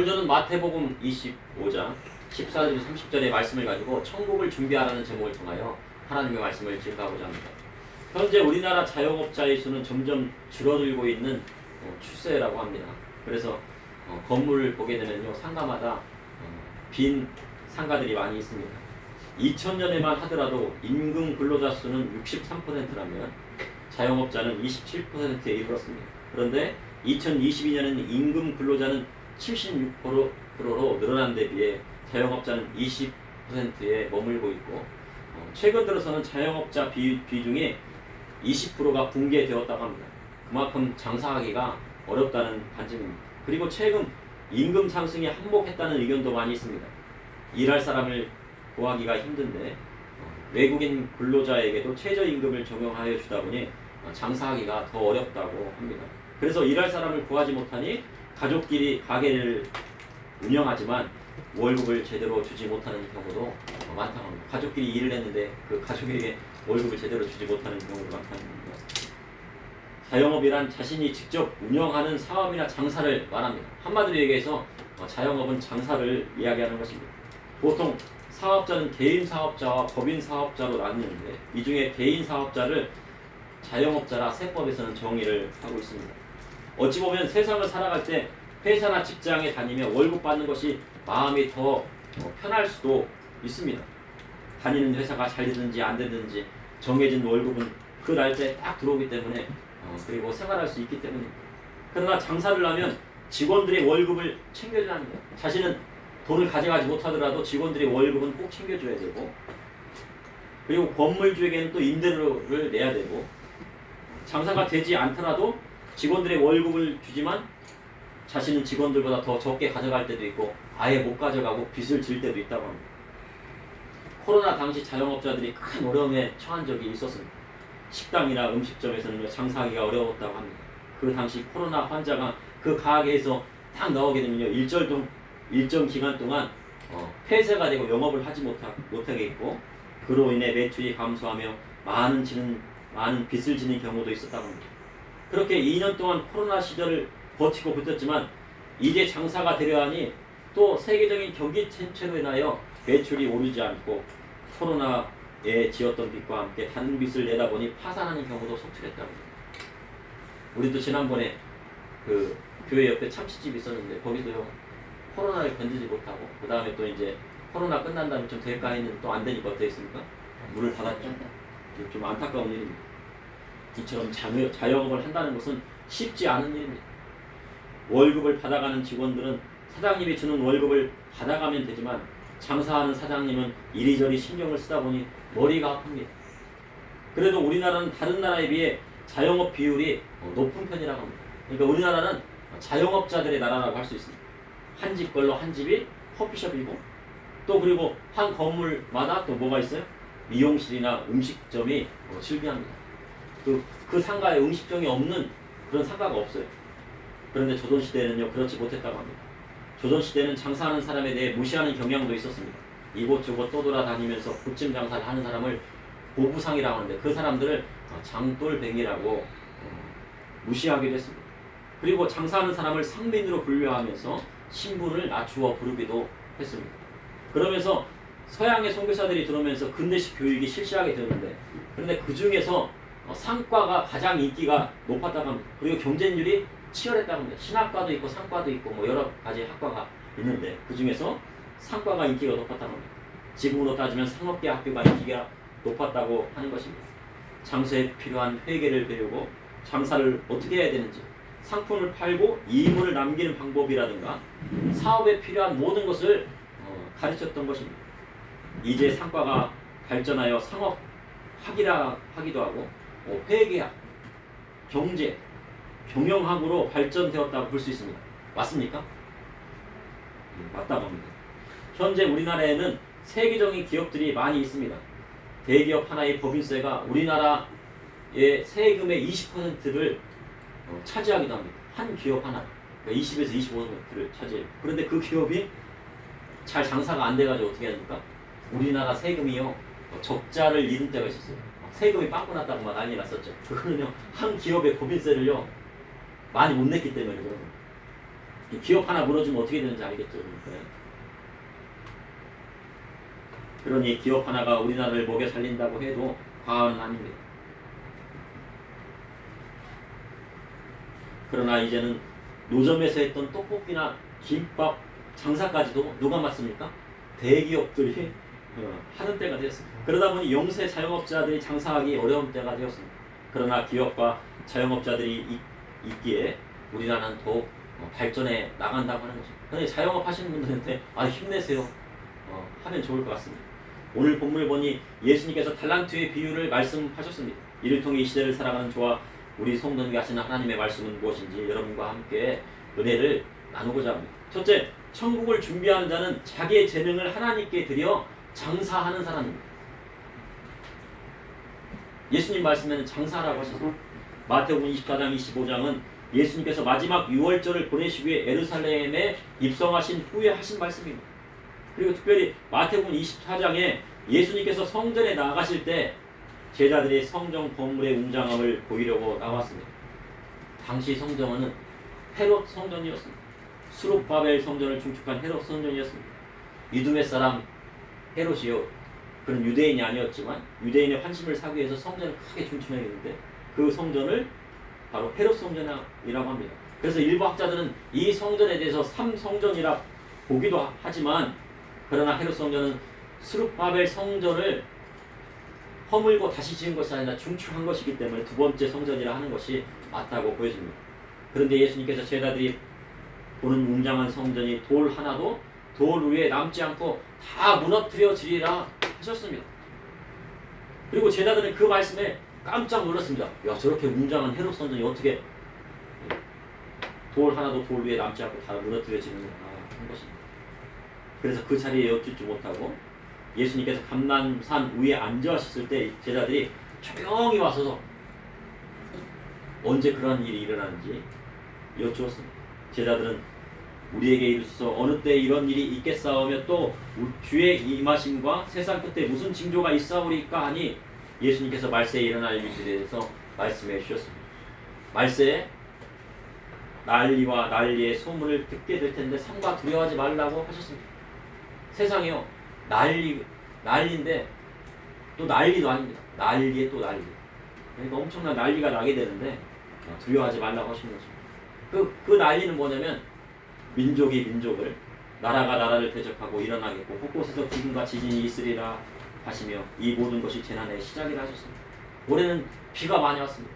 오늘 저는 마태복음 25장 14절 30절의 말씀을 가지고 천국을 준비하라는 제목을 통하여 하나님의 말씀을 증거하고자 합니다. 현재 우리나라 자영업자의 수는 점점 줄어들고 있는 추세라고 합니다. 그래서 건물을 보게 되면요, 상가마다 빈 상가들이 많이 있습니다. 2000년에만 하더라도 임금 근로자 수는 63%라면 자영업자는 27%에 이르렀습니다. 그런데 2022년에는 임금 근로자는 76%로 늘어난 데 비해 자영업자는 20%에 머물고 있고, 최근 들어서는 자영업자 비중이 20%가 붕괴되었다고 합니다. 그만큼 장사하기가 어렵다는 반증입니다. 그리고 최근 임금 상승에 한몫했다는 의견도 많이 있습니다. 일할 사람을 구하기가 힘든데 외국인 근로자에게도 최저임금을 적용하여 주다 보니 장사하기가 더 어렵다고 합니다. 그래서 일할 사람을 구하지 못하니 가족끼리 가게를 운영하지만 월급을 제대로 주지 못하는 경우도 많다고 합니다. 가족끼리 일을 했는데 그 가족에게 월급을 제대로 주지 못하는 경우도 많다는 겁니다. 자영업이란 자신이 직접 운영하는 사업이나 장사를 말합니다. 한마디로 얘기해서 자영업은 장사를 이야기하는 것입니다. 보통 사업자는 개인 사업자와 법인 사업자로 나뉘는데, 이 중에 개인 사업자를 자영업자라 세법에서는 정의를 하고 있습니다. 어찌 보면 세상을 살아갈 때 회사나 직장에 다니며 월급 받는 것이 마음이 더 편할 수도 있습니다. 다니는 회사가 잘 되든지 안 되든지 정해진 월급은 그 날짜에 딱 들어오기 때문에 그리고 생활할 수 있기 때문입니다. 그러나 장사를 하면 직원들의 월급을 챙겨줘야 합니다. 자신은 돈을 가져가지 못하더라도 직원들의 월급은 꼭 챙겨줘야 되고, 그리고 건물주에게는 또 임대료를 내야 되고, 장사가 되지 않더라도 직원들의 월급을 주지만 자신은 직원들보다 더 적게 가져갈 때도 있고 아예 못 가져가고 빚을 질 때도 있다고 합니다. 코로나 당시 자영업자들이 큰 어려움에 처한 적이 있었습니다. 식당이나 음식점에서는 장사하기가 어려웠다고 합니다. 그 당시 코로나 환자가 그 가게에서 딱 나오게 되면요, 일정 기간 동안 폐쇄가 되고 영업을 하지 못하게 있고, 그로 인해 매출이 감소하며 많은 빚을 지는 경우도 있었다고 합니다. 그렇게 2년 동안 코로나 시절을 버티고 버텼지만 이제 장사가 되려 하니 또 세계적인 경기 침체로 인하여 매출이 오르지 않고 코로나에 지었던 빚과 함께 다른 빚을 내다 보니 파산하는 경우도 속출했다고 합니다. 우리도 지난번에 그 교회 옆에 참치집이 있었는데 거기도요, 코로나를 견디지 못하고 그 다음에 또 이제 코로나 끝난 다음에 좀 될까 했는데 또 안 되니까 어땠습니까? 문을 닫았죠. 좀 안타까운 일입니다. 이처럼 자영업을 한다는 것은 쉽지 않은 일입니다. 월급을 받아가는 직원들은 사장님이 주는 월급을 받아가면 되지만 장사하는 사장님은 이리저리 신경을 쓰다 보니 머리가 아픕니다. 그래도 우리나라는 다른 나라에 비해 자영업 비율이 높은 편이라고 합니다. 그러니까 우리나라는 자영업자들의 나라라고 할 수 있습니다. 한 집걸로 한 집이 커피숍이고, 또 그리고 한 건물마다 또 뭐가 있어요? 미용실이나 음식점이 즐비합니다. 그 상가에 음식점이 없는 그런 상가가 없어요. 그런데 조선시대는요, 그렇지 못했다고 합니다. 조선시대는 장사하는 사람에 대해 무시하는 경향도 있었습니다. 이곳저곳 떠돌아다니면서 부침 장사를 하는 사람을 보부상이라고 하는데 그 사람들을 장돌뱅이라고 무시하기도 했습니다. 그리고 장사하는 사람을 상민으로 분류하면서 신분을 낮추어 부르기도 했습니다. 그러면서 서양의 선교사들이 들어오면서 근대식 교육이 실시하게 되는데, 그런데 그 중에서 상과가 가장 인기가 높았다고 합니다. 그리고 경쟁률이 치열했다고 합니다. 신학과도 있고 상과도 있고 뭐 여러 가지 학과가 있는데 그 중에서 상과가 인기가 높았다고 합니다. 지금으로 따지면 상업계 학교가 인기가 높았다고 하는 것입니다. 장사에 필요한 회계를 배우고 장사를 어떻게 해야 되는지, 상품을 팔고 이익을 남기는 방법이라든가 사업에 필요한 모든 것을 가르쳤던 것입니다. 이제 상과가 발전하여 상업 학이라 하기도 하고 회계학, 경제, 경영학으로 발전되었다고 볼 수 있습니다. 맞습니까? 맞다고 합니다. 현재 우리나라에는 세계적인 기업들이 많이 있습니다. 대기업 하나의 법인세가 우리나라의 세금의 20%를 차지하기도 합니다. 한 기업 하나, 그러니까 20에서 25%를 차지해요. 그런데 그 기업이 잘 장사가 안 돼가지고 어떻게 합니까? 우리나라 세금이요, 적자를 이룬 때가 있었어요. 세금이 빵꾸 났다고 막 난리 났었죠. 그거는요, 한 기업의 법인세를요 많이 못 냈기 때문에 그런 거예요. 기업 하나 무너지면 어떻게 되는지 알겠죠? 그러니 기업 하나가 우리나라를 먹여 살린다고 해도 과언은 아닙니다. 그러나 이제는 노점에서 했던 떡볶이나 김밥 장사까지도 누가 맡습니까? 대기업들이 하는 때가 되었습니다. 그러다 보니 영세 자영업자들이 장사하기 어려운 때가 되었습니다. 그러나 기업과 자영업자들이 있기에 우리나라는 더욱 발전해 나간다고 하는 거죠. 그런데 자영업 하시는 분들한테 힘내세요 하면 좋을 것 같습니다. 오늘 본문을 보니 예수님께서 달란트의 비유를 말씀하셨습니다. 이를 통해 이 시대를 살아가는 저와 우리 성도님께 하시는 하나님의 말씀은 무엇인지 여러분과 함께 은혜를 나누고자 합니다. 첫째, 천국을 준비하는 자는 자기의 재능을 하나님께 드려 장사하는 사람입니다. 예수님 말씀에는 장사라고 하셨습니다. 마태복음 24장 25장은 예수님께서 마지막 유월절을 보내시기 위해 예루살렘에 입성하신 후에 하신 말씀입니다. 그리고 특별히 마태복음 24장에 예수님께서 성전에 나가실 때 제자들이 성전 건물의 웅장함을 보이려고 나왔습니다. 당시 성전은 헤롯 성전이었습니다. 수룹바벨 성전을 중축한 헤롯 성전이었습니다. 이두메 사람 헤롯이요, 그런 유대인이 아니었지만 유대인의 환심을 사기 위해서 성전을 크게 중축했는데 그 성전을 바로 헤롯 성전이라고 합니다. 그래서 일부 학자들은 이 성전에 대해서 삼성전이라 보기도 하지만, 그러나 헤롯 성전은 수룹바벨 성전을 허물고 다시 지은 것이 아니라 중축한 것이기 때문에 두 번째 성전이라 하는 것이 맞다고 보여집니다. 그런데 예수님께서 제자들이 보는 웅장한 성전이 돌 하나도 돌 위에 남지 않고 다 무너뜨려지리라 하셨습니다. 그리고 제자들은 그 말씀에 깜짝 놀랐습니다. 야, 저렇게 웅장한 헤롯 성전이 어떻게 돌 하나도 돌 위에 남지 않고 다 무너뜨려지는가 한 것입니다. 그래서 그 자리에 엿듣지 못하고 예수님께서 감람산 위에 앉으셨을 때 제자들이 조용히 와서 언제 그런 일이 일어나는지 여쭈었습니다. 제자들은 우리에게 이르소서 어느 때 이런 일이 있겠사오며 또 주의 임하심과 세상 끝에 무슨 징조가 있사오리까 하니 예수님께서 말세에 일어날 일들에 대해서 말씀해 주셨습니다. 말세에 난리와 난리의 소문을 듣게 될 텐데 삼가 두려워하지 말라고 하셨습니다. 세상이요, 난리인데 또 난리도 아닙니다. 난리에 또 난리. 그러니까 엄청난 난리가 나게 되는데 두려워하지 말라고 하시는 거죠. 그 난리는 뭐냐면 민족이 민족을, 나라가 나라를 대적하고 일어나겠고 곳곳에서 기근과 지진이 있으리라 하시며 이 모든 것이 재난의 시작이라 하셨습니다. 올해는 비가 많이 왔습니다.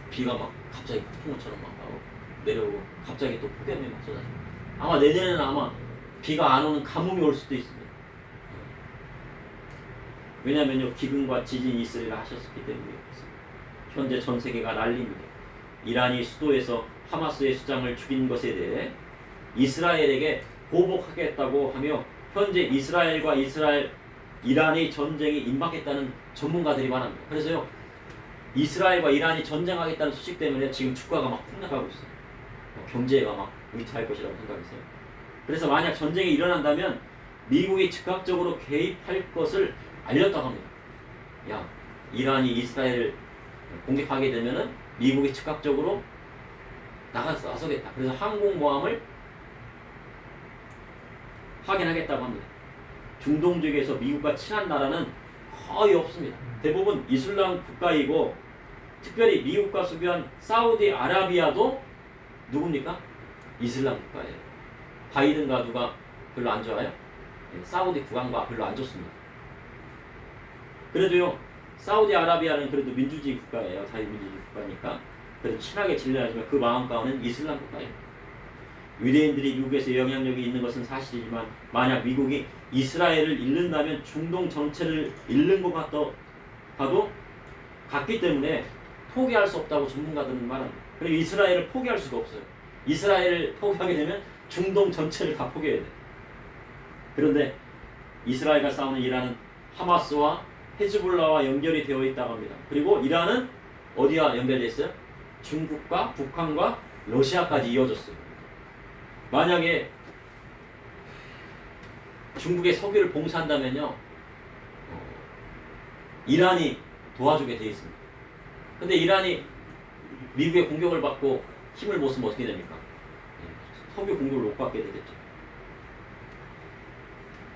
비가 막 갑자기 폭풍우처럼 막 내려오고 갑자기 또 폭염이 막 쏟아집니다. 아마 내년에는 아마 비가 안 오는 가뭄이 올 수도 있습니다. 왜냐하면요, 기근과 지진이 있으리라 하셨기 때문에 현재 전 세계가 난리입니다. 이란이 수도에서 하마스의 수장을 죽인 것에 대해 이스라엘에게 보복하겠다고 하며 현재 이스라엘과 이란의 전쟁이 임박했다는 전문가들이 말합니다. 그래서요, 이스라엘과 이란이 전쟁하겠다는 소식 때문에 지금 주가가 막 폭락하고 있어요. 경제가 막 위태할 것이라고 생각했어요. 그래서 만약 전쟁이 일어난다면 미국이 즉각적으로 개입할 것을 알렸다고 합니다. 야, 이란이 이스라엘을 공격하게 되면은 미국이 즉각적으로 나서겠다. 그래서 항공모함을 확인하겠다고 합니다. 중동 지역에서 미국과 친한 나라는 거의 없습니다. 대부분 이슬람 국가이고 특별히 미국과 수교한 사우디아라비아도 누굽니까? 이슬람 국가예요. 바이든과 누가 별로 안 좋아요? 사우디 국왕과 별로 안 좋습니다. 그래도요, 사우디아라비아는 그래도 민주주의 국가예요. 자유민주주의 국가니까. 그래도 친하게 지내야지만 그 마음 가운데는 이슬람 국가예요. 유대인들이 미국에서 영향력이 있는 것은 사실이지만 만약 미국이 이스라엘을 잃는다면 중동 전체를 잃는 것 같기 때문에 포기할 수 없다고 전문가들은 말합니다. 그리고 이스라엘을 포기할 수가 없어요. 이스라엘을 포기하게 되면 중동 전체를 다 포기해야 돼요. 그런데 이스라엘과 싸우는 이란은 하마스와 헤즈볼라와 연결이 되어 있다고 합니다. 그리고 이란은 어디와 연결되어 있어요? 중국과 북한과 러시아까지 이어졌어요. 만약에 중국의 석유를 봉사한다면요, 이란이 도와주게 되어 있습니다. 근데 이란이 미국의 공격을 받고 힘을 못 쓰면 어떻게 됩니까? 석유 공급을 못 받게 되겠죠.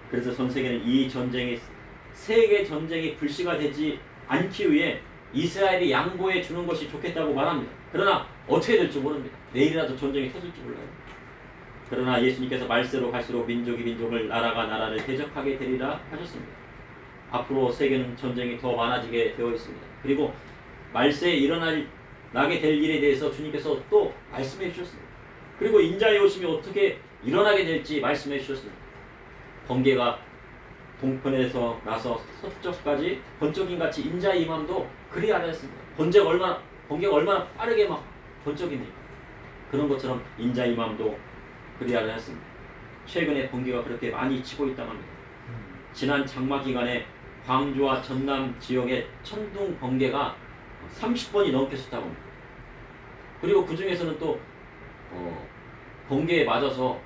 그래서 전 세계는 이 전쟁이 세계 전쟁이 불씨가 되지 않기 위해 이스라엘이 양보해 주는 것이 좋겠다고 말합니다. 그러나 어떻게 될지 모릅니다. 내일이라도 전쟁이 터질지 몰라요. 그러나 예수님께서 말세로 갈수록 민족이 민족을 나라가 나라를 대적하게 되리라 하셨습니다. 앞으로 세계는 전쟁이 더 많아지게 되어 있습니다. 그리고 말세에 나게 될 일에 대해서 주님께서 또 말씀해 주셨습니다. 그리고 인자의 오심이 어떻게 일어나게 될지 말씀해 주셨습니다. 번개가 동편에서 나서 서쪽까지 번쩍임 같이 인자의 임함도 그리 하였습니다. 번개가 얼마나 빠르게 막 번쩍입니까? 그런 것처럼 인자의 임함도 그리 하였습니다. 최근에 번개가 그렇게 많이 치고 있다고 합니다. 지난 장마 기간에 광주와 전남 지역의 천둥 번개가 30번이 넘게 쳤다고 합니다. 그리고 그 중에서는 또 번개에 맞아서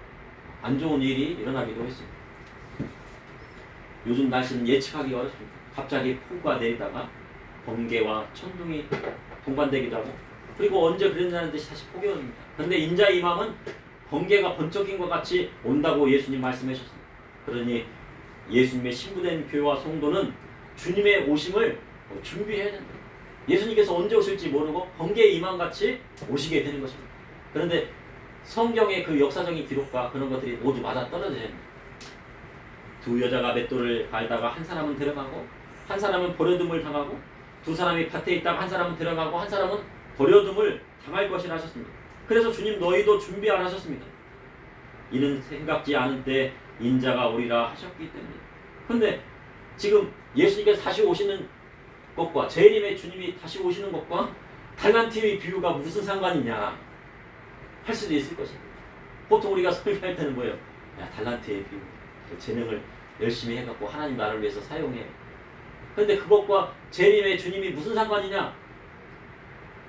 안 좋은 일이 일어나기도 했습니다. 요즘 날씨는 예측하기 어렵습니다. 갑자기 폭우가 내리다가 번개와 천둥이 동반되기도 하고, 그리고 언제 그랬냐는 듯이 다시 포기합니다. 그런데 인자의 임함은 번개가 번쩍인 것 같이 온다고 예수님 말씀하셨습니다. 그러니 예수님의 신부된 교회와 성도는 주님의 오심을 준비해야 된다. 예수님께서 언제 오실지 모르고 번개의 임함같이 오시게 되는 것입니다. 그런데 성경의 그 역사적인 기록과 그런 것들이 모두 맞아떨어져야 합니다. 두 여자가 맷돌을 갈다가 한 사람은 데려가고 한 사람은 버려둠을 당하고, 두 사람이 밭에 있다가 한 사람은 데려가고 한 사람은 버려둠을 당할 것이라 하셨습니다. 그래서 주님 너희도 준비하라 하셨습니다. 이는 생각지 않은 때 인자가 오리라 하셨기 때문에. 그런데 지금 예수님께서 다시 오시는 것과 재림의 주님이 다시 오시는 것과 달란트의 비유가 무슨 상관이냐 할 수도 있을 것입니다. 보통 우리가 설교할 때는 뭐예요? 야, 달란트의 비유, 재능을 열심히 해갖고 하나님 나라를 위해서 사용해. 그런데 그것과 재림의 주님이 무슨 상관이냐?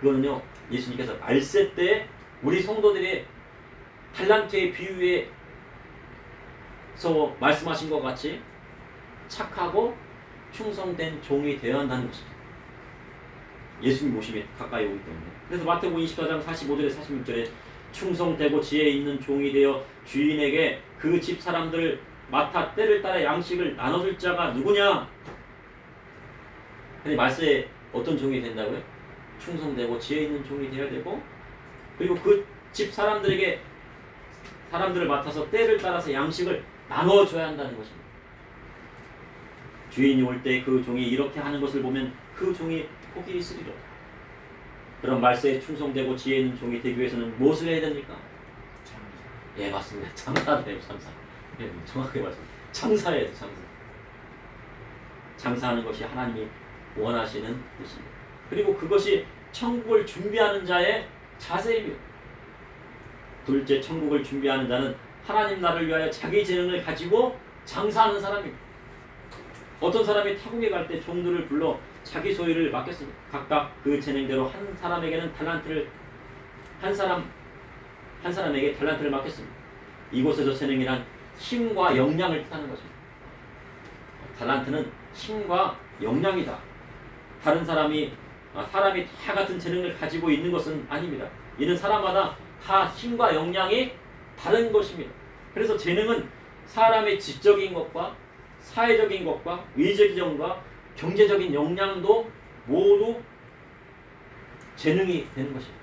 그거는요, 예수님께서 말세 때 우리 성도들의 달란트의 비유에서 말씀하신 것 같이 착하고 충성된 종이 되어야 한다는 것입니다. 예수님 모심이 가까이 오기 때문에. 그래서 마태복음 24장 45절에 46절에 충성되고 지혜 있는 종이 되어 주인에게 그 집 사람들을 맡아 때를 따라 양식을 나눠줄 자가 누구냐? 근데 말세에 어떤 종이 된다고요? 충성되고 지혜 있는 종이 되어야 되고, 그리고 그 집 사람들을 맡아서 때를 따라서 양식을 나눠줘야 한다는 것입니다. 주인이 올 때 그 종이 이렇게 하는 것을 보면 그 종이 복이 있으리라. 그런 말세에 충성되고 지혜 있는 종이 되기 위해서는 무엇을 해야 됩니까? 예, 맞습니다. 장사해야 돼요, 장사. 예, 정확하게 말씀드립니다. 장사해야 돼요, 장사. 장사하는 것이 하나님이 원하시는 것입니다. 그리고 그것이 천국을 준비하는 자의 자세입니다. 둘째, 천국을 준비하는 자는 하나님 나라를 위하여 자기 재능을 가지고 장사하는 사람입니다. 어떤 사람이 타국에 갈 때 종들을 불러 자기 소유를 맡겼습니다. 각각 그 재능대로 한 사람에게는 한 사람에게 달란트를 맡겼습니다. 이곳에서 재능이란 힘과 역량을 뜻하는 것입니다. 달란트는 힘과 역량이다. 사람이 다 같은 재능을 가지고 있는 것은 아닙니다. 이는 사람마다 다 힘과 역량이 다른 것입니다. 그래서 재능은 사람의 지적인 것과 사회적인 것과 의적인 것과 경제적인 역량도 모두 재능이 되는 것입니다.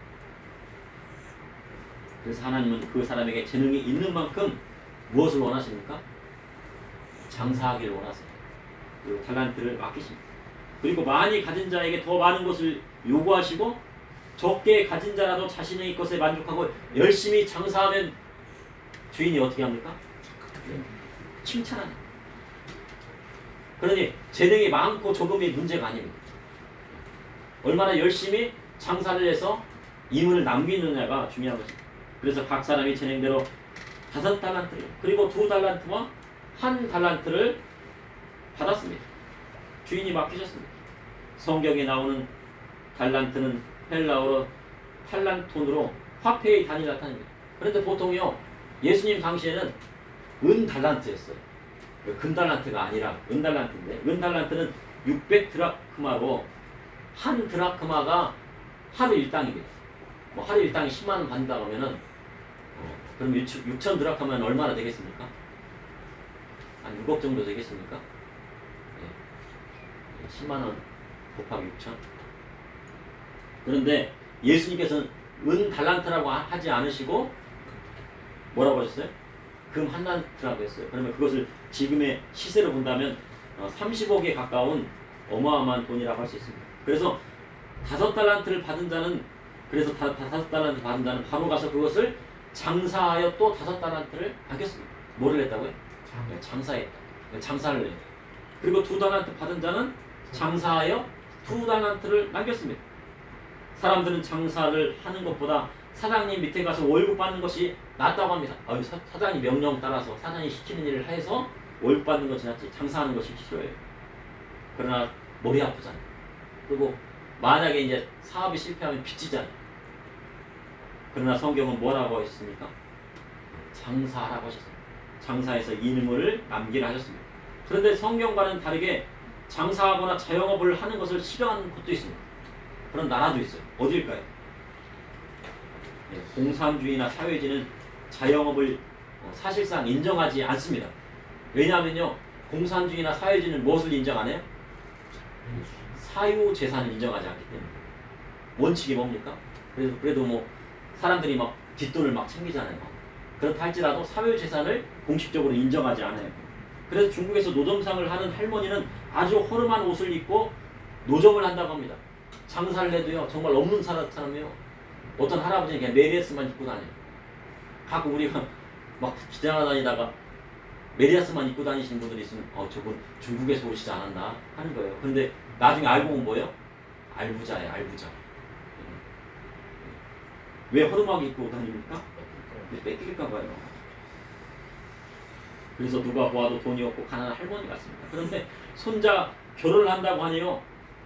그래서 하나님은 그 사람에게 재능이 있는 만큼 무엇을 원하십니까? 장사하기를 원하세요. 그리고 달란트를 맡기십니다. 그리고 많이 가진 자에게 더 많은 것을 요구하시고, 적게 가진 자라도 자신의 것에 만족하고 열심히 장사하면 주인이 어떻게 합니까? 칭찬합니다. 그러니 재능이 많고 적음이 문제가 아닙니다. 얼마나 열심히 장사를 해서 이문을 남기느냐가 중요한 것입니다. 그래서 각 사람이 재능대로 5달란트를, 그리고 2달란트와 1달란트를 받았습니다. 주인이 맡기셨습니다. 성경에 나오는 달란트는 헬라어로 탈란톤으로 화폐의 단위 나타납니다. 그런데 보통요, 예수님 당시에는 은달란트였어요. 금달란트가 아니라 은달란트인데, 은달란트는 600드라크마로 한 드라크마가 하루 일당입니다. 하루 일당이 10만 원 받는다고 하면은 그럼 6천 드라크마는 얼마나 되겠습니까? 한 6억 정도 되겠습니까? 네. 10만 원 곱하기 6천. 그런데 예수님께서는 은 달란트라고 하지 않으시고 뭐라고 하셨어요? 금 한 달란트라고 했어요. 그러면 그것을 지금의 시세로 본다면 30억에 가까운 어마어마한 돈이라고 할 수 있습니다. 그래서 5달란트를 받은 자는 그래서 5달란트 받은 자는 바로 가서 그것을 장사하여 또 5달란트를 남겼습니다. 뭐를 했다고요? 장사했다. 장사를 해요. 그리고 2달란트 받은 자는 장사하여 2달란트를 남겼습니다. 사람들은 장사를 하는 것보다 사장님 밑에 가서 월급 받는 것이 낫다고 합니다. 사장님 명령 따라서 사장이 시키는 일을 해서 월급 받는 것이 낫지 장사하는 것이 싫어요. 그러나 머리 아프잖아요. 그리고 만약에 이제 사업이 실패하면 빚지잖아요. 그러나 성경은 뭐라고 하셨습니까? 장사하라고 하셨습니다. 장사해서 인물을 남기라 하셨습니다. 그런데 성경과는 다르게 장사하거나 자영업을 하는 것을 싫어하는 곳도 있습니다. 그런 나라도 있어요. 어딜까요? 공산주의나 사회주의는 자영업을 사실상 인정하지 않습니다. 왜냐하면요, 공산주의나 사회주의는 무엇을 인정 안 해요? 사유재산을 인정하지 않기 때문에. 원칙이 뭡니까? 그래도 뭐 사람들이 막 뒷돈을 막 챙기잖아요. 그렇다 할지라도 사유재산을 공식적으로 인정하지 않아요. 그래서 중국에서 노점상을 하는 할머니는 아주 허름한 옷을 입고 노점을 한다고 합니다. 장사를 해도요, 정말 없는 사람이요. 어떤 할아버지는 그냥 메리아스만 입고 다녀요. 가끔 우리가 막 지나다니다가 메리아스만 입고 다니시는 분들이 있으면 저분 중국에서 오시지 않았나 하는 거예요. 그런데 나중에 알고 보면 뭐예요? 알부자예요, 알부자. 왜 허름하게 입고 다닙니까? 뺏길까 봐요. 그래서 누가 보아도 돈이 없고 가난한 할머니 같습니다. 그런데 손자 결혼을 한다고 하니요,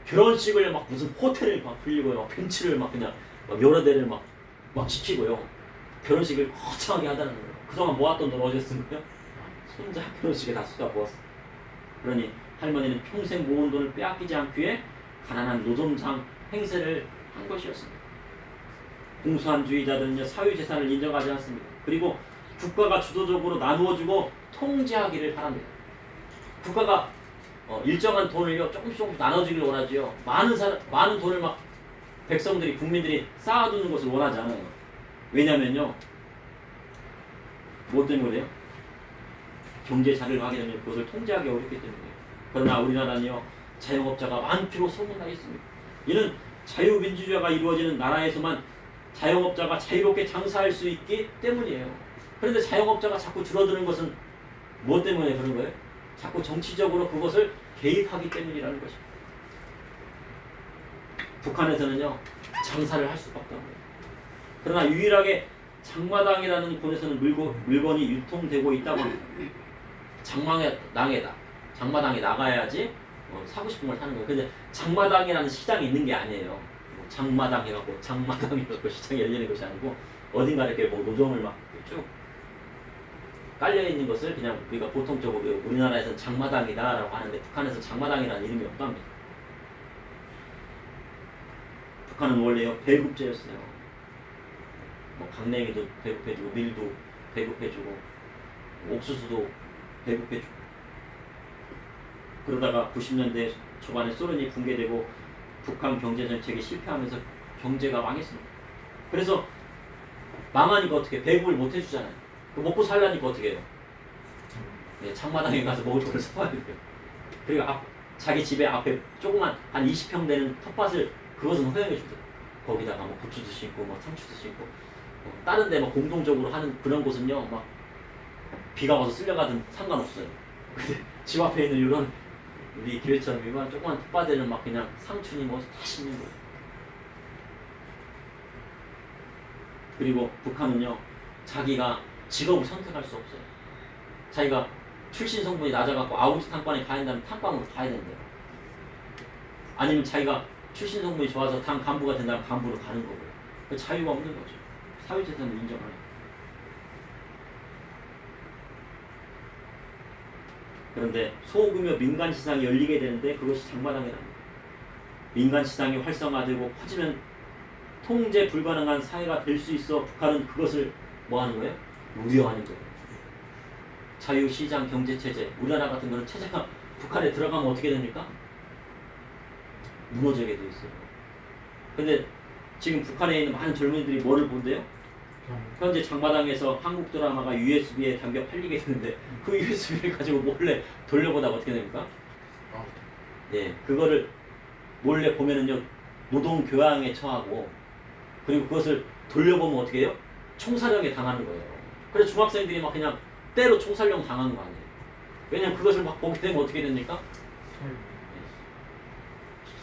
결혼식을 막 무슨 호텔을 막 빌리고요, 막 벤츠를 막 그냥 여러 대를 막 시키고요, 결혼식을 거창하게 하다는 거예요. 그동안 모았던 돈 어디에 쓴 거예요? 손자 결혼식에 다 쏟아부었어. 그러니 할머니는 평생 모은 돈을 빼앗기지 않기 위해 가난한 노점상 행세를 한 것이었습니다. 공산주의자들은 사유재산을 인정하지 않습니다. 그리고 국가가 주도적으로 나누어주고 통제하기를 바랍니다. 국가가 일정한 돈을 조금씩 나눠주기를 원하지요. 많은 돈을 막 백성들이, 국민들이 쌓아두는 것을 원하지 않아요. 왜냐면요, 뭐 때문에요? 경제 자료를 하게 되면 그것을 통제하기 어렵기 때문이에요. 그러나 우리나라는요, 자영업자가 많기로 소문나 있습니다. 이는 자유민주주의가 이루어지는 나라에서만 자영업자가 자유롭게 장사할 수 있기 때문이에요. 그런데 자영업자가 자꾸 줄어드는 것은 뭐 때문에 그런 거예요? 자꾸 정치적으로 그것을 개입하기 때문이라는 것입니다. 북한에서는요, 장사를 할 수밖에 없어요. 그러나 유일하게 장마당이라는 곳에서는 물건이 유통되고 있다고 합니다. 장마당에 나가야지 사고 싶은 걸 사는 거예요. 근데 장마당이라는 시장이 있는 게 아니에요. 장마당이라고 시장이 열리는 것이 아니고 어딘가 이렇게 노점을 막 쭉 깔려 있는 것을 그냥 우리가 보통적으로 우리나라에서는 장마당이다라고 하는데 북한에서 장마당이라는 이름이 없답니다. 북한은 원래요, 배급제였어요. 강냉이도 배급해주고 밀도 배급해주고 옥수수도 배급해주고. 그러다가 90년대 초반에 소련이 붕괴되고 북한 경제 정책이 실패하면서 경제가 망했습니다. 그래서 망하니까 어떻게 배급을 못 해주잖아요. 먹고 살려니까 어떻게 해요? 장마당에 가서 먹을 거를 사와야 돼요. 그리고 자기 집에 앞에 조그만 한 20평 되는 텃밭을 그것은 허용해 주죠. 거기다가 고추도 심고 상추도 심고 다른 데 공동적으로 하는 그런 곳은요, 막 비가 와서 쓸려가든 상관없어요. 근데 집 앞에 있는 이런 우리 길처럼 이만 조그만 텃밭에는 막 그냥 상추니 다 심는 거예요. 그리고 북한은요, 자기가 직업을 선택할 수 없어요. 자기가 출신 성분이 낮아갖고 아버지 탕방에 가야 된다면 탕방으로 가야 된대요. 아니면 자기가 출신 성분이 좋아서 당 간부가 된다면 간부로 가는 거고요. 자유가 없는 거죠. 사회재산을 인정하는. 그런데 소규모 민간 시장이 열리게 되는데 그것이 장마당이랍니다. 민간 시장이 활성화되고 커지면 통제 불가능한 사회가 될 수 있어 북한은 그것을 뭐 하는 거예요? 우려 아니죠. 자유시장 경제체제, 우리나라 같은 거는 체제가 북한에 들어가면 어떻게 됩니까? 무너지게 돼 있어요. 근데 지금 북한에 있는 많은 젊은이들이 뭐를 본대요? 현재 장마당에서 한국 드라마가 USB에 담겨 팔리게 되는데 그 USB를 가지고 몰래 돌려보다가 어떻게 됩니까? 예, 그거를 몰래 보면은요 노동 교양에 처하고 그리고 그것을 돌려보면 어떻게 해요? 총살형에 당하는 거예요. 그래서 중학생들이 막 그냥 때로 총살형 당하는 거 아니에요. 왜냐면 그것을 막 보게 되면 어떻게 됩니까?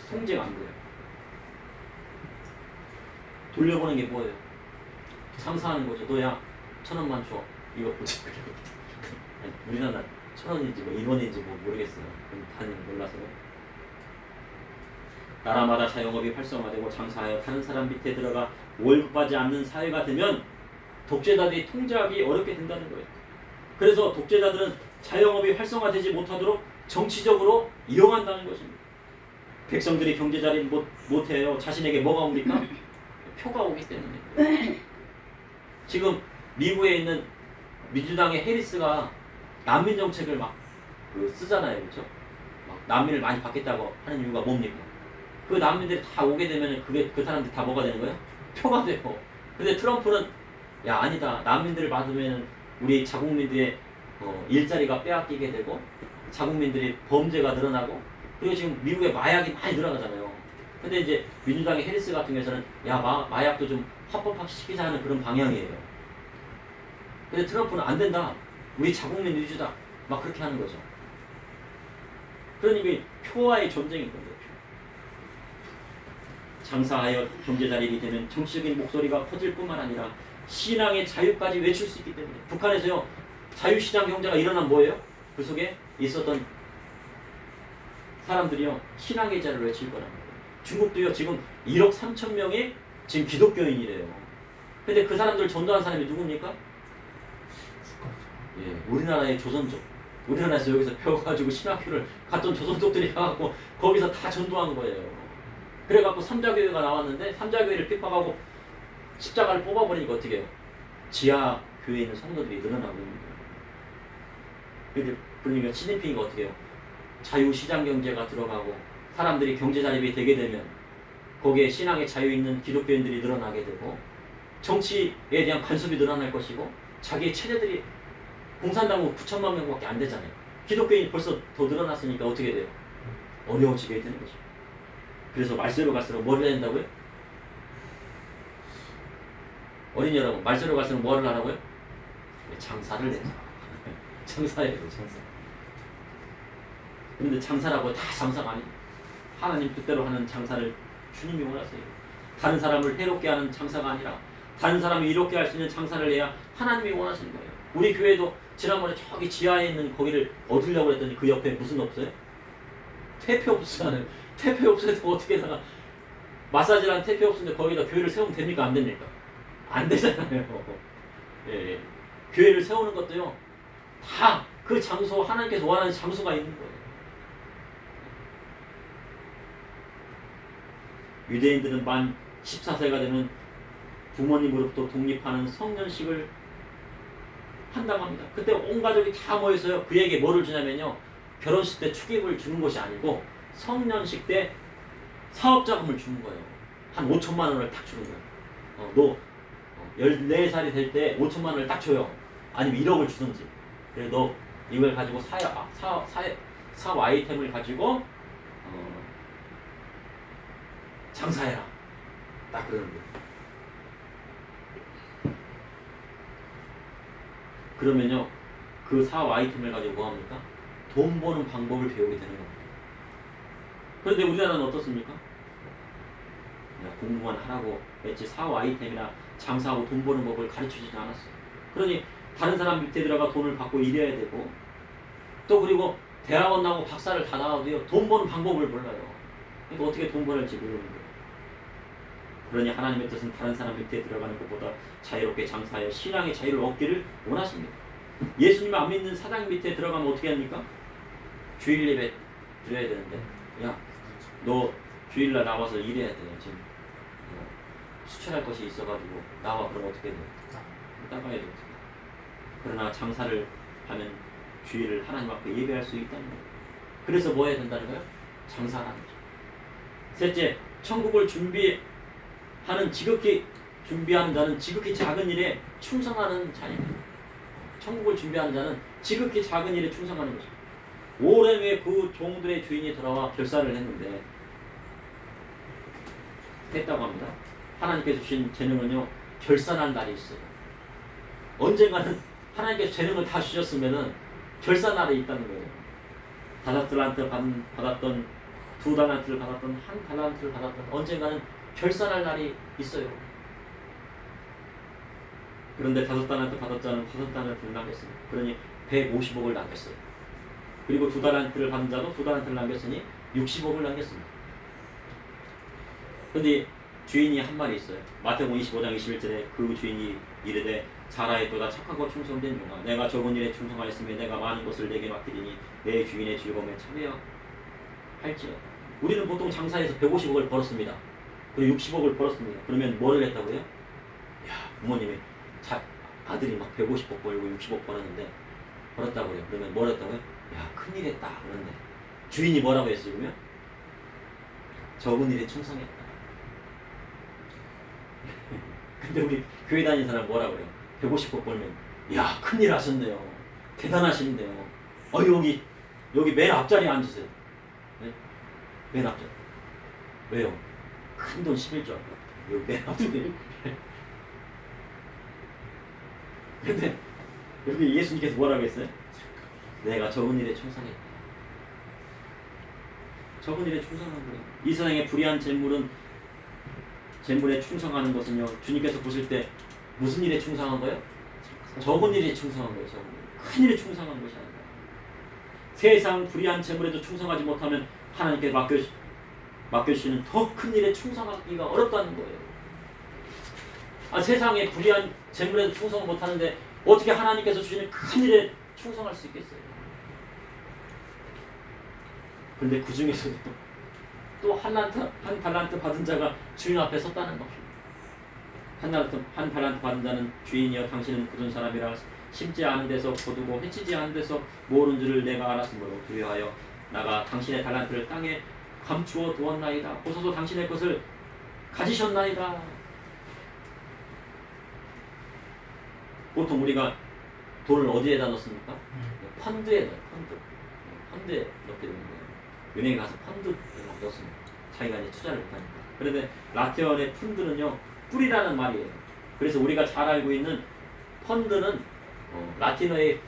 통제가 안 돼요. 돌려보는 게 뭐예요? 상사하는 거죠. 너야 1,000원만 줘. 이거 보자. 우리나라 1,000원인지 뭐 1원인지 뭐 모르겠어요. 단 몰라서요. 나라마다 자영업이 활성화되고 장사하여 다른 사람 밑에 들어가 월급 받지 않는 사회가 되면 독재자들이 통제하기 어렵게 된다는 거예요. 그래서 독재자들은 자영업이 활성화되지 못하도록 정치적으로 이용한다는 것입니다. 백성들이 경제자리 못해요. 자신에게 뭐가 옵니까? 표가 오기 때문에. 지금 미국에 있는 민주당의 해리스가 난민 정책을 막 쓰잖아요. 그렇죠? 막 난민을 많이 받겠다고 하는 이유가 뭡니까? 그 난민들이 다 오게 되면 그게 그 사람들이 다 뭐가 되는 거예요? 표가 돼요. 근데 트럼프는 야 아니다. 난민들을 받으면 우리 자국민들의 일자리가 빼앗기게 되고 자국민들이 범죄가 늘어나고 그리고 지금 미국에 마약이 많이 늘어나잖아요. 근데 이제 민주당의 해리스 같은 경우에는 야 마약도 좀 합법화시키자 하는 그런 방향이에요. 근데 트럼프는 안 된다. 우리 자국민 위주다. 막 그렇게 하는 거죠. 그러니 표와의 전쟁인 건데요. 장사하여 경제자립이 되면 정치적인 목소리가 커질 뿐만 아니라 신앙의 자유까지 외칠 수 있기 때문에 북한에서요 자유시장 경제가 일어난 뭐예요? 그 속에 있었던 사람들이요 신앙의 자를 외칠 거란 말이에요. 중국도요 지금 1억 3천 명이 지금 기독교인이래요. 근데 그 사람들 전도한 사람이 누굽니까? 예, 우리나라의 조선족. 우리나라에서 여기서 배워가지고 신학교를 갔던 조선족들이 가갖고 거기서 다 전도한 거예요. 그래갖고 삼자교회가 나왔는데 삼자교회를 핍박하고 십자가를 뽑아버리니까 어떻게 해요? 지하 교회에 있는 성도들이 늘어나고 있는 거예요. 그러니까 시진핑이가 어떻게 해요? 자유시장 경제가 들어가고 사람들이 경제 자립이 되게 되면 거기에 신앙의 자유 있는 기독교인들이 늘어나게 되고 정치에 대한 간섭이 늘어날 것이고 자기의 체제들이 공산당은 9천만 명밖에 안 되잖아요. 기독교인이 벌써 더 늘어났으니까 어떻게 돼요? 어려워지게 되는 거죠. 그래서 말세로 갈수록 뭘 해야 된다고요? 어린이 여러분, 말세로 갈수록 뭐를 하라고요? 장사를 해야 돼요. 장사해야 돼요, 장사. 그런데 장사라고 다 장사가 아니에요. 하나님 뜻대로 하는 장사를 주님이 원하세요. 다른 사람을 해롭게 하는 장사가 아니라 다른 사람을 이롭게 할 수 있는 장사를 해야 하나님이 원하시는 거예요. 우리 교회도 지난번에 저기 지하에 있는 거기를 얻으려고 했더니 그 옆에 무슨 없어요? 퇴폐업소하는 퇴폐업소에서 어떻게 다가 마사지랑 퇴폐업소인데 거기다 교회를 세우면 됩니까? 안 됩니까? 안 되잖아요. 예. 교회를 세우는 것도요 다 그 장소 하나님께서 원하는 장소가 있는 거예요. 유대인들은 만 14세가 되면 부모님으로부터 독립하는 성년식을 한다고 합니다. 그때 온 가족이 다 모여서요 그에게 뭐를 주냐면요 결혼식 때 축의금을 주는 것이 아니고 성년식 때 사업자금을 주는 거예요. 한 5천만 원을 딱 주는 거예요. 너 14살이 될 때 5천만 원을 딱 줘요. 아니면 1억을 주든지. 그래서 너 이걸 가지고 사업 아이템을 가지고 장사해라. 딱 그러는 거예요. 그러면요 그 사업 아이템을 가지고 뭐합니까? 돈 버는 방법을 배우게 되는 겁니다. 그런데 우리나라는 어떻습니까? 공부만 하라고 했지 사업 아이템이나 장사하고 돈 버는 법을 가르쳐주지 않았어요. 그러니 다른 사람 밑에 들어가 돈을 받고 일해야 되고 또 그리고 대학원 나오고 박사를 다 나와도요 돈 버는 방법을 몰라요. 그러니까 어떻게 돈 벌을지 모르는 거예요. 그러니 하나님의 뜻은 다른 사람 밑에 들어가는 것보다 자유롭게 장사하여 신앙의 자유를 얻기를 원하십니다. 예수님 안 믿는 사장 밑에 들어가면 어떻게 합니까? 주일 예배 드려야 되는데 야 너 주일날 나와서 일해야 돼. 지금 수출할 것이 있어가지고 나와. 그럼 어떻게 돼? 나가야 돼. 그러나 장사를 하면 주의를 하나님 앞에 예배할 수 있다는 거예요. 그래서 뭐 해야 된다는 거예요? 장사하는 거죠. 셋째, 천국을 지극히 준비하는 자는 지극히 작은 일에 충성하는 자입니다. 천국을 준비하는 자는 지극히 작은 일에 충성하는 거죠. 오랜 후에 그 종들의 주인이 돌아와 결사를 했다고 합니다. 하나님께서 주신 재능은요, 결산할 날이 있어요. 언젠가는 하나님께서 재능을 다 주셨으면은 결산 날이 있다는 거예요. 5달란트 받았던 2달란트를 받았던 1달란트를 받았던 언젠가는 결산할 날이 있어요. 그런데 5달란트 받은 자는 5달란트를 남겼습니다. 그러니 150억을 남겼어요. 그리고 2달란트를 받은 자도 2달란트를 남겼으니 60억을 남겼습니다. 그런데 주인이 한 말이 있어요. 마태복음 25장 21절에 그 주인이 이르되 잘하였도다 착하고 충성된 종아, 내가 적은 일에 충성하였으며 내가 많은 것을 내게 맡기리니 내 주인의 즐거움에 참여할지어다. 우리는 보통 장사해서 150억을 벌었습니다. 그리고 60억을 벌었습니다. 그러면 뭐를 했다고요? 야, 부모님이 아들이 막 150억 벌고 60억 벌었다고요. 그러면 뭘 했다고요? 야, 큰일 했다. 그런데 주인이 뭐라고 했어요? 그러면 적은 일에 충성했다. 근데 우리 교회 다니는 사람 뭐라 그래요? 150억 벌면 야, 큰일 하셨네요. 대단하신데요. 여기 맨 앞자리에 앉으세요. 네? 맨 앞자리. 왜요? 큰 돈 11조. 여기 맨 앞자리. 근데 여기 예수님께서 뭐라고 했어요? 내가 적은 일에 충성했다. 적은 일에 충성한 거예요. 이 세상에 불의한 재물에 충성하는 것은요, 주님께서 보실 때 무슨 일에 충성한 거예요? 적은 일에 충성한 거예요. 적은 일. 큰 일에 충성한 것이 아니라. 세상 불의한 재물에도 충성하지 못하면 하나님께 맡겨주시는 더 큰 일에 충성하기가 어렵다는 거예요. 세상에 불의한 재물에도 충성을 못하는데 어떻게 하나님께서 주시는 큰 일에 충성할 수 있겠어요? 그런데 그 중에서도 또 한 달란트 받은 자가 주인 앞에 섰다는 겁니다. 한 달란트 받은 자는 주인이여 당신은 굳은 사람이라 심지 않은 데서 거두고 해치지 않은 데서 모으는 줄을 내가 알았으므로 두려하여 나가 당신의 달란트를 땅에 감추어 두었나이다. 보소서 당신의 것을 가지셨나이다. 보통 우리가 돈을 어디에다 넣습니까? 펀드에 넣어요. 펀드에 넣게 되는 거예요. 은행에 가서 펀드에 넣습니다. 자기가 이제 투자를 못하니까. 그런데 라틴어의 펀드는요, 뿌리라는 말이에요. 그래서 우리가 잘 알고 있는 펀드는 라틴어의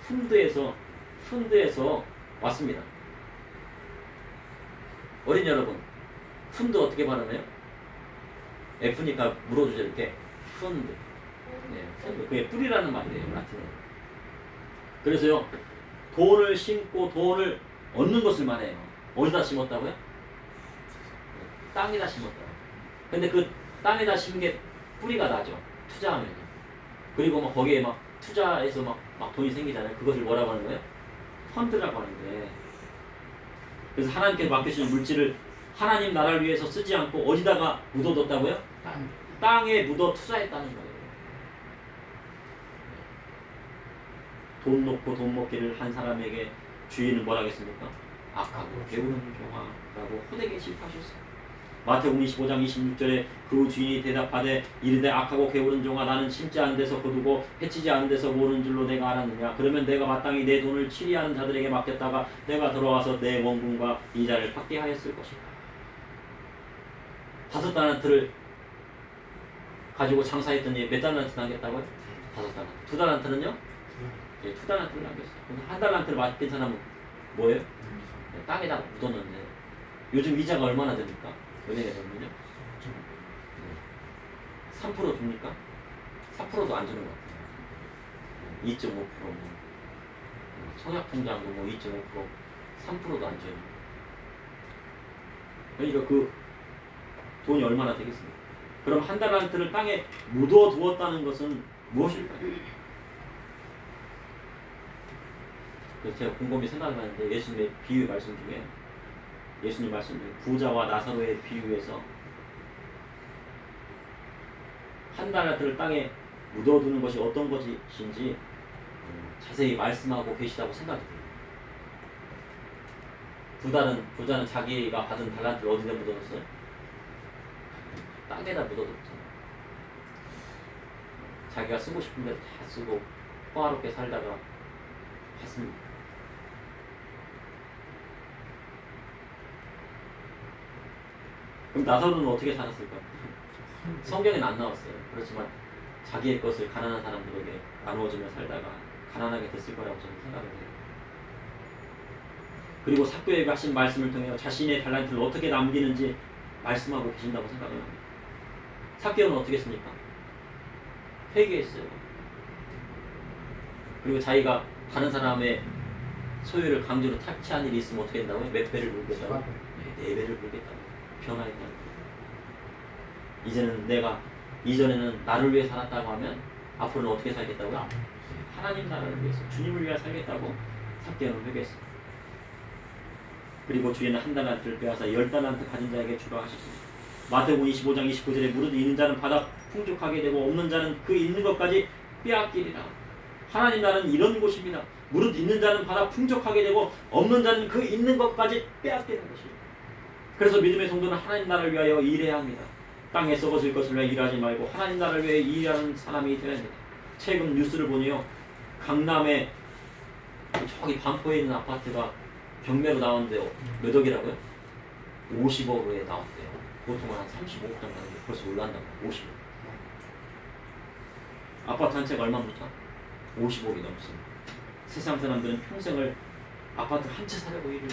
푼드에서 왔습니다. 어린 여러분, 푼드 어떻게 발음해요? F니까 물어주세요. 이렇게 푼드. 네, 푼드. 그게 뿌리라는 말이에요. 라틴어. 그래서요, 돈을 심고 돈을 얻는 것을 말해요. 어디다 심었다고요? 땅에다 심었다고. 근데 그 땅에다 심은 게 뿌리가 나죠. 투자하면. 그리고 막 거기에 막 투자해서 막 돈이 생기잖아요. 그것을 뭐라고 하는 거예요? 펀드라고 하는데. 그래서 하나님께서 맡겨주신 물질을 하나님 나라를 위해서 쓰지 않고 어디다가 묻어뒀다고요? 땅에 묻어 투자했다는 거예요. 돈 놓고 돈 먹기를 한 사람에게 주인은 뭐라 하겠습니까? 악하고 배우는 종아라고 호되게 질타하셨어요. 마태복음 25장 26절에 그 주인이 대답하되 이르되 악하고 게으른 종아 나는 심지 않은 데서 거두고 해치지 않은 데서 모으는 줄로 내가 알았느냐. 그러면 내가 마땅히 내 돈을 치리하는 자들에게 맡겼다가 내가 돌아와서 내 원금과 이자를 받게 하였을 것이다. 5달란트를 가지고 장사했더니 몇 달란트 남겼다고요? 5달란트. 2달란트는요? 예, 2달란트를 남겼어요. 그래서 1달란트를 맡긴 사람은 뭐예요? 땅에다 묻었는데 요즘 이자가 얼마나 됩니까? 은행에 넣으면요? 3% 줍니까? 4%도 안 주는 것 같아요. 2.5%, 청약통장도 2.5%, 3%도 안 줘요. 그러니까 그 돈이 얼마나 되겠습니까? 그럼 1달란트를 땅에 묻어두었다는 것은 무엇일까요? 그래서 제가 곰곰이 생각해봤는데 예수님의 비유 말씀 중에 예수님 말씀 중에 부자와 나사로의 비유에서 1달란트를 땅에 묻어두는 것이 어떤 것인지 자세히 말씀하고 계시다고 생각이 듭니다. 부자는 자기가 받은 달란트를 어디다 묻어뒀어요? 땅에다 묻어뒀잖아요. 자기가 쓰고 싶은 데다 쓰고 호화롭게 살다가 갔습니다. 그럼 나사로는 어떻게 살았을까? 성경에는 안 나왔어요. 그렇지만 자기의 것을 가난한 사람들에게 나누어주며 살다가 가난하게 됐을 거라고 저는 생각을 해요. 그리고 삭개에게 하신 말씀을 통해 자신의 달란트를 어떻게 남기는지 말씀하고 계신다고 생각을 합니다. 삭개는 어떻게 했습니까? 회개했어요. 그리고 자기가 다른 사람의 소유를 강제로 탈취한 일이 있으면 어떻게 된다고요? 몇 배를 물겠다고? 네 배를 물겠다고. 변화했다고. 이전에는 나를 위해 살았다고 하면 앞으로는 어떻게 살겠다고요? 하나님 나라를 위해서 주님을 위해 살겠다고 삭개는 회개했습니다. 그리고 주인은 한 달란트를 빼앗아 10달란트 가진 자에게 추가하셨습니다. 마태복음 25장 29절에 무릇 있는 자는 받아 풍족하게 되고 없는 자는 그 있는 것까지 빼앗기리라. 하나님 나라는 이런 곳입니다. 무릇 있는 자는 받아 풍족하게 되고 없는 자는 그 있는 것까지 빼앗기는 것입니다. 그래서 믿음의 성도는 하나님 나라를 위하여 일해야 합니다. 땅에 썩어질 것을 위해 일하지 말고 하나님 나라를 위해 일하는 사람이 되어야 합니다. 최근 뉴스를 보니요. 강남에 저기 반포에 있는 아파트가 경매로 나왔는데 몇 억이라고요? 50억에 나왔대요. 보통은 한 35억 정도 하는데 벌써 올라간다고. 50억. 아파트 한 채가 얼마입니까? 50억이 넘습니다. 세상 사람들은 평생을 아파트 한 채 사려고 일을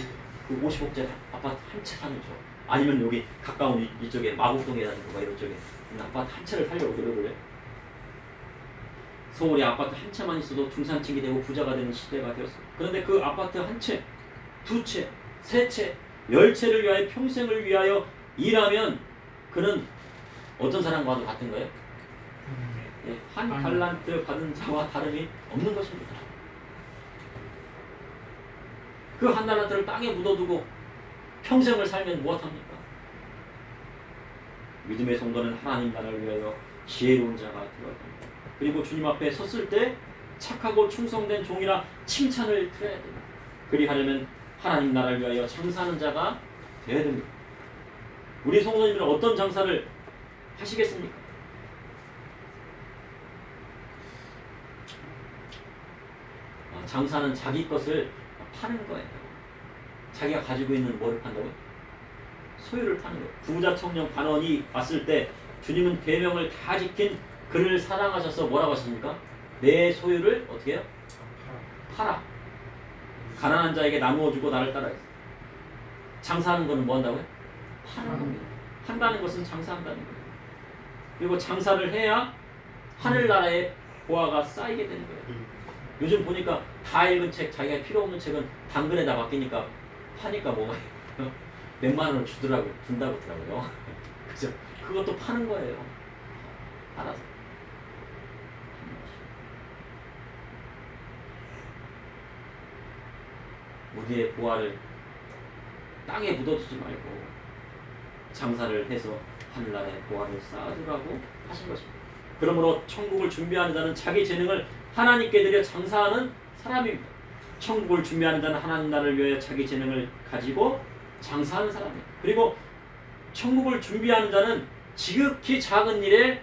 그 50억짜리 아파트 한 채 사는 죠. 아니면 여기 가까운 이쪽에 마곡동이라든가 이런 쪽에 아파트 한 채를 살려고 노력을 해. 서울에 아파트 한 채만 있어도 중산층이 되고 부자가 되는 시대가 되었습니다. 그런데 그 아파트 한 채, 두 채, 세 채, 10채를 위하여 평생을 위하여 일하면 그는 어떤 사람과도 같은 거예요? 한 달란트 받은 자와 다름이 없는 것입니다. 그 한 달란트를 땅에 묻어두고 평생을 살면 무엇합니까? 믿음의 성도는 하나님 나라를 위하여 지혜로운 자가 되어야 합니다. 그리고 주님 앞에 섰을 때 착하고 충성된 종이라 칭찬을 드려야 됩니다. 그리하려면 하나님 나라를 위하여 장사하는 자가 되어야 됩니다. 우리 성도님들은 어떤 장사를 하시겠습니까? 장사는 자기 것을 파는 거예요. 자기가 가지고 있는 뭐를 판다고요? 소유를 파는 거예요. 부자 청년 관원이 왔을 때 주님은 계명을 다 지킨 그를 사랑하셔서 뭐라고 하십니까? 내 소유를 어떻게 해요? 팔아. 가난한 자에게 나누어 주고 나를 따라 했어요. 장사하는 것은 뭐 한다고요? 파는 겁니다. 한다는 것은 장사한다는 거예요. 그리고 장사를 해야 하늘나라의 보화가 쌓이게 되는 거예요. 요즘 보니까 다 읽은 책, 자기가 필요 없는 책은 당근에다 맡기니까 파니까 뭐가 몇만 원을 준다고 하더라고요. 그죠? 그것도 파는 거예요. 알아서. 우리의 보화를 땅에 묻어두지 말고 장사를 해서 하늘나라의 보화를 쌓아두라고 하신 것입니다. 그러므로 천국을 준비하는 자는 자기 재능을 하나님께 드려 장사하는 사람입니다. 천국을 준비하는 자는 하나님 나라를 위하여 자기 재능을 가지고 장사하는 사람입니다. 그리고 천국을 준비하는 자는 지극히 작은 일에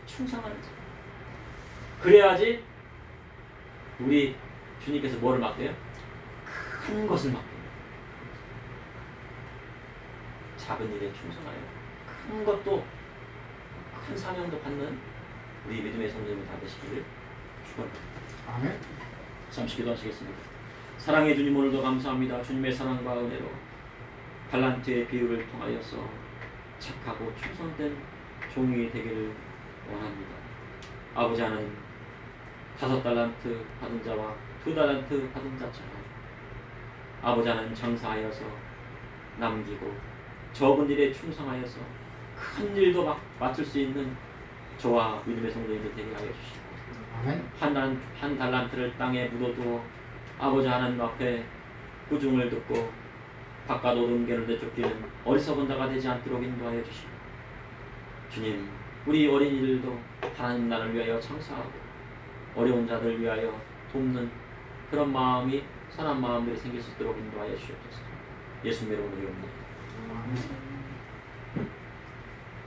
충성하는 자. 그래야지 우리 주님께서 뭐를 맡겨요? 큰 것을 맡겨요. 작은 일에 충성하여 큰 것도 큰 사명도 받는 우리 믿음의 성도님이 다 되시기를 축원합니다. 아멘. 잠시 기도하시겠습니다. 사랑해 주님, 오늘도 감사합니다. 주님의 사랑과 은혜로 달란트의 비유를 통하여서 착하고 충성된 종이 되기를 원합니다. 아버지, 하나님, 5달란트 받은 자와 2달란트 받은 자처럼 아버지 하나님 장사하여서 남기고 적은 일에 충성하여서 큰 일도 맡을 수 있는 저와 믿음의 성도님들 되게 하여 주시고 한 달란트를 땅에 묻어두어 아버지 하나님 앞에 구중을 듣고 바깥 오름개를 쫓기는 어리석은 자가 되지 않도록 인도하여 주시고, 주님, 우리 어린이들도 하나님 나라를 위하여 장사하고 어려운 자들 위하여 돕는 그런 마음이 선한 마음들이 생길 수 있도록 인도하여 주옵소서. 예수님 이름으로 기도합니다. 아멘.